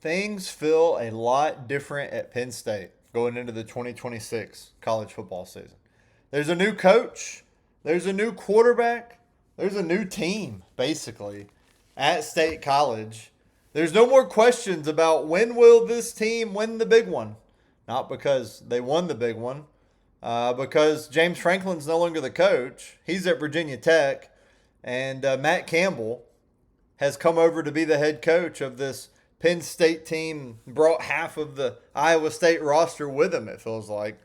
Things feel a lot different at Penn State going into the 2026 college football season. There's a new coach, there's a new quarterback, there's a new team, basically, at State College. There's no more questions about when will this team win the big one. Not because they won the big one, because James Franklin's no longer the coach. He's at Virginia Tech, and Matt Campbell has come over to be the head coach of this Penn State team, brought half of the Iowa State roster with him, it feels like.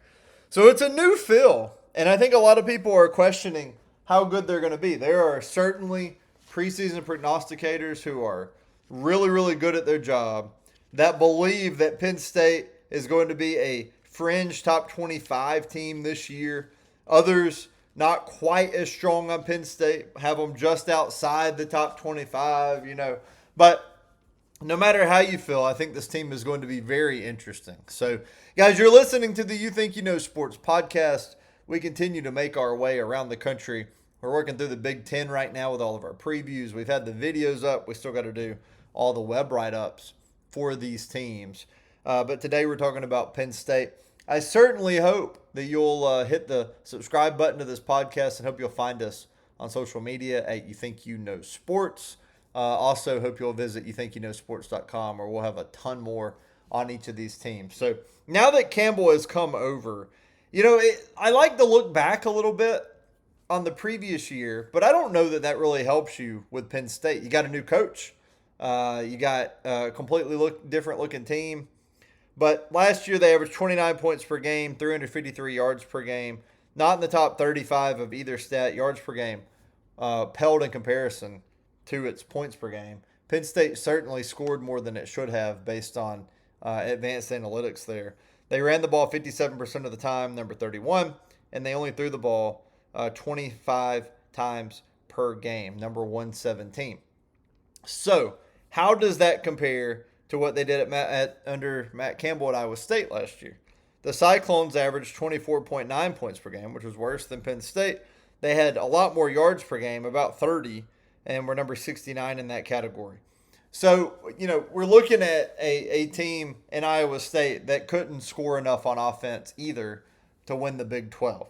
So it's a new feel. And I think a lot of people are questioning how good they're going to be. There are certainly preseason prognosticators who are really, really good at their job that believe that Penn State is going to be a fringe top 25 team this year. Others not quite as strong on Penn State, have them just outside the top 25, But no matter how you feel, I think this team is going to be very interesting. So, guys, you're listening to the You Think You Know Sports podcast. We continue to make our way around the country. We're working through the Big Ten right now with all of our previews. We've had the videos up. We still got to do all the web write-ups for these teams. But today we're talking about Penn State. I certainly hope that you'll hit the subscribe button to this podcast and hope you'll find us on social media at You Think You Know Sports. Also, hope you'll visit youthinkyouKnowsports.com, where we'll have a ton more on each of these teams. So now that Campbell has come over, I like to look back a little bit on the previous year, but I don't know that that really helps you with Penn State. You got a new coach. You got a completely different looking team. But last year they averaged 29 points per game, 353 yards per game. Not in the top 35 of either stat. Yards per game paled in comparison to its points per game. Penn State certainly scored more than it should have based on advanced analytics there. They ran the ball 57% of the time, number 31, and they only threw the ball 25 times per game, number 117. So how does that compare to what they did under Matt Campbell at Iowa State last year? The Cyclones averaged 24.9 points per game, which was worse than Penn State. They had a lot more yards per game, about 30, and we're number 69 in that category. So, we're looking at a team in Iowa State that couldn't score enough on offense either to win the Big 12.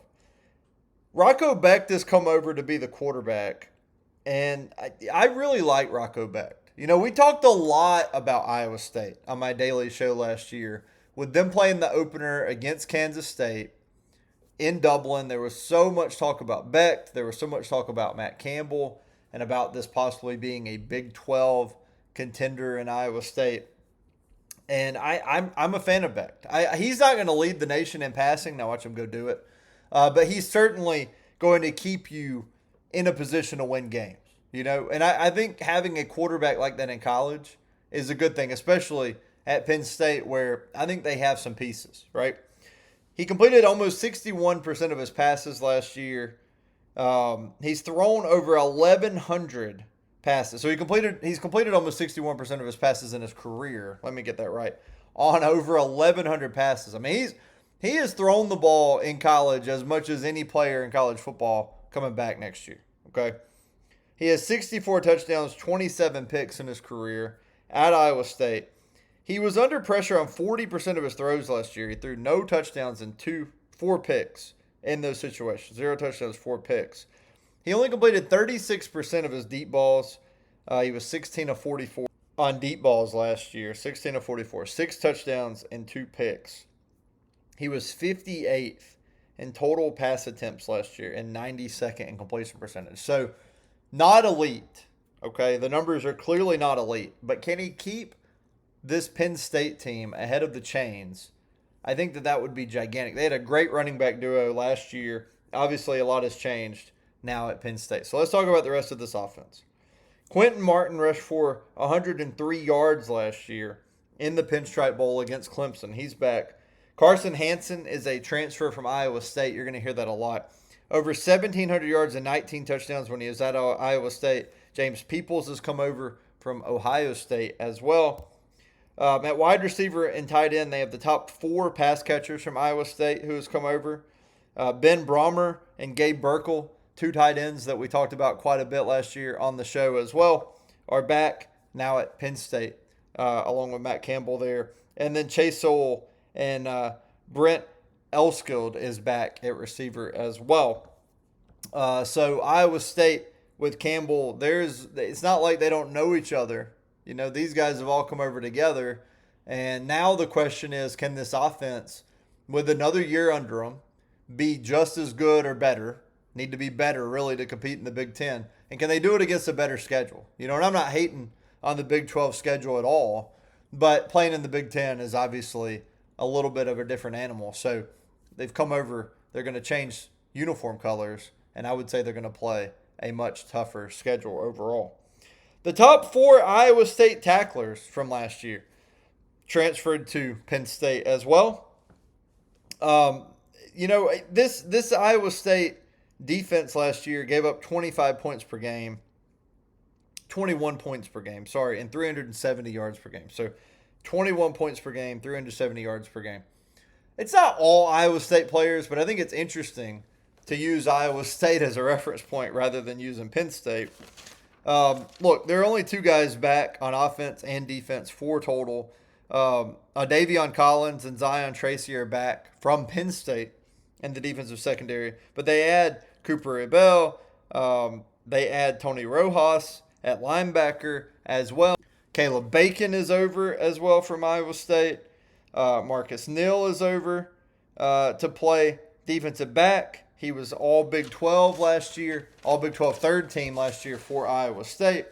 Rocco Becht has come over to be the quarterback, and I really like Rocco Becht. We talked a lot about Iowa State on my daily show last year with them playing the opener against Kansas State in Dublin. There was so much talk about Becht. There was so much talk about Matt Campbell and about this possibly being a Big 12 contender in Iowa State. And I'm a fan of Becht. He's not going to lead the nation in passing. Now watch him go do it. But he's certainly going to keep you in a position to win games. And I think having a quarterback like that in college is a good thing, especially at Penn State, where I think they have some pieces, right? He completed almost 61% of his passes last year. He's thrown over 1,100 passes. So he's completed almost 61% of his passes in his career. Let me get that right. On over 1,100 passes. I mean, he has thrown the ball in college as much as any player in college football coming back next year, okay? He has 64 touchdowns, 27 picks in his career at Iowa State. He was under pressure on 40% of his throws last year. He threw no touchdowns and 4 picks in those situations. 0 touchdowns, 4 picks. He only completed 36% of his deep balls. He was 16 of 44 on deep balls last year. 16 of 44. 6 touchdowns and 2 picks. He was 58th in total pass attempts last year and 92nd in completion percentage. So, not elite, okay? The numbers are clearly not elite. But can he keep this Penn State team ahead of the chains? I think that would be gigantic. They had a great running back duo last year. Obviously, a lot has changed now at Penn State. So let's talk about the rest of this offense. Quentin Martin rushed for 103 yards last year in the Pinstripe Bowl against Clemson. He's back. Carson Hansen is a transfer from Iowa State. You're going to hear that a lot. Over 1,700 yards and 19 touchdowns when he was at Iowa State. James Peoples has come over from Ohio State as well. At wide receiver and tight end, they have the top 4 pass catchers from Iowa State who has come over. Ben Brahmer and Gabe Burkle, 2 tight ends that we talked about quite a bit last year on the show as well, are back now at Penn State along with Matt Campbell there. And then Chase Sowell and Brent Elskild is back at receiver as well. So Iowa State with Campbell, it's not like they don't know each other. These guys have all come over together. And now the question is, can this offense, with another year under them, be just as good or better? Need to be better, really, to compete in the Big Ten. And can they do it against a better schedule? And I'm not hating on the Big 12 schedule at all, but playing in the Big Ten is obviously a little bit of a different animal. So they've come over, they're going to change uniform colors, and I would say they're going to play a much tougher schedule overall. The top 4 Iowa State tacklers from last year transferred to Penn State as well. This Iowa State defense last year gave up 21 points per game, and 370 yards per game. So 21 points per game, 370 yards per game. It's not all Iowa State players, but I think it's interesting to use Iowa State as a reference point rather than using Penn State. Look, there are only 2 guys back on offense and defense, 4 total. Davion Collins and Zion Tracy are back from Penn State in the defensive secondary, but they add Cooper Abel, they add Tony Rojas at linebacker as well. Caleb Bacon is over as well from Iowa State. Marcus Neal is over to play defensive back. He was all Big 12 last year, all Big 12 third team last year for Iowa State.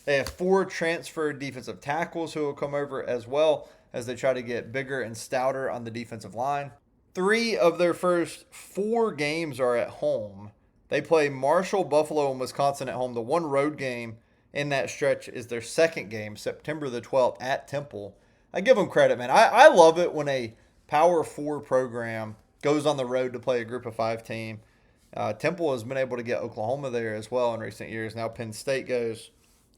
They have 4 transferred defensive tackles who will come over as well as they try to get bigger and stouter on the defensive line. 3 of their first 4 games are at home. They play Marshall, Buffalo, and Wisconsin at home. The one road game in that stretch is their second game, September the 12th at Temple. I give them credit, man. I love it when a Power 4 program goes on the road to play a Group of 5 team. Temple has been able to get Oklahoma there as well in recent years. Now Penn State goes.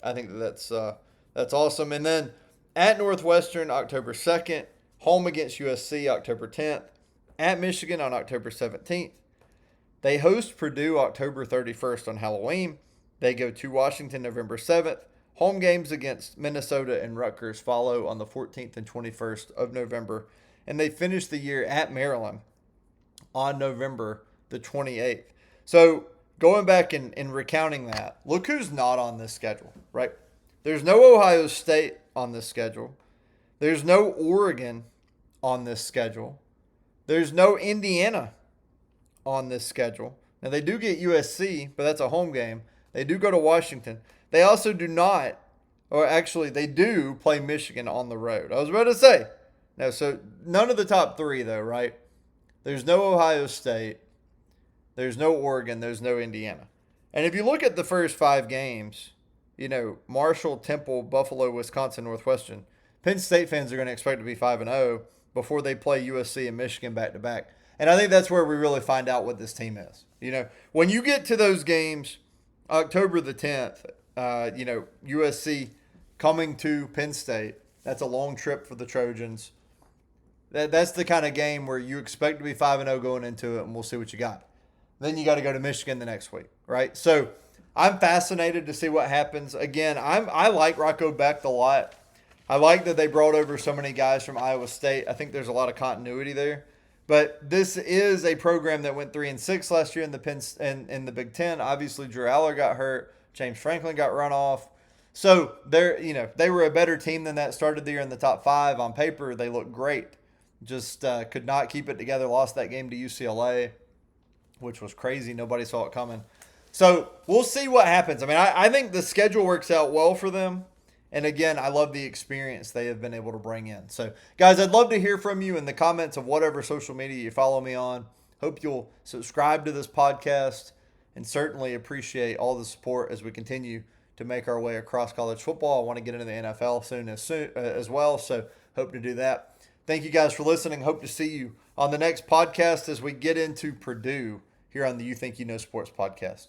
I think that's awesome. And then at Northwestern, October 2nd. Home against USC, October 10th. At Michigan on October 17th. They host Purdue October 31st on Halloween. They go to Washington November 7th. Home games against Minnesota and Rutgers follow on the 14th and 21st of November. And they finish the year at Maryland on November the 28th. So going back and recounting that, look who's not on this schedule, right? There's no Ohio State on this schedule. There's no Oregon on this schedule. There's no Indiana on this schedule. Now, they do get USC, but that's a home game. They do go to Washington. They also do not, or actually, they do play Michigan on the road. I was about to say. No, so none of the top 3, though, right? There's no Ohio State. There's no Oregon. There's no Indiana. And if you look at the first 5 games, Marshall, Temple, Buffalo, Wisconsin, Northwestern, Penn State fans are going to expect to be 5-0 before they play USC and Michigan back-to-back. And I think that's where we really find out what this team is. When you get to those games, October the 10th, USC coming to Penn State, that's a long trip for the Trojans. That's the kind of game where you expect to be 5-0 going into it, and we'll see what you got. Then you got to go to Michigan the next week, right? So I'm fascinated to see what happens. Again, I like Rocco Becht a lot. I like that they brought over so many guys from Iowa State. I think there's a lot of continuity there. But this is a program that went 3-6 last year in the Big Ten. Obviously, Drew Aller got hurt. James Franklin got run off. So they were a better team than that. Started the year in the top 5 on paper. They looked great. Just could not keep it together. Lost that game to UCLA, which was crazy. Nobody saw it coming. So we'll see what happens. I mean, I think the schedule works out well for them. And again, I love the experience they have been able to bring in. So, guys, I'd love to hear from you in the comments of whatever social media you follow me on. Hope you'll subscribe to this podcast and certainly appreciate all the support as we continue to make our way across college football. I want to get into the NFL soon as well, so hope to do that. Thank you guys for listening. Hope to see you on the next podcast as we get into Purdue here on the You Think You Know Sports podcast.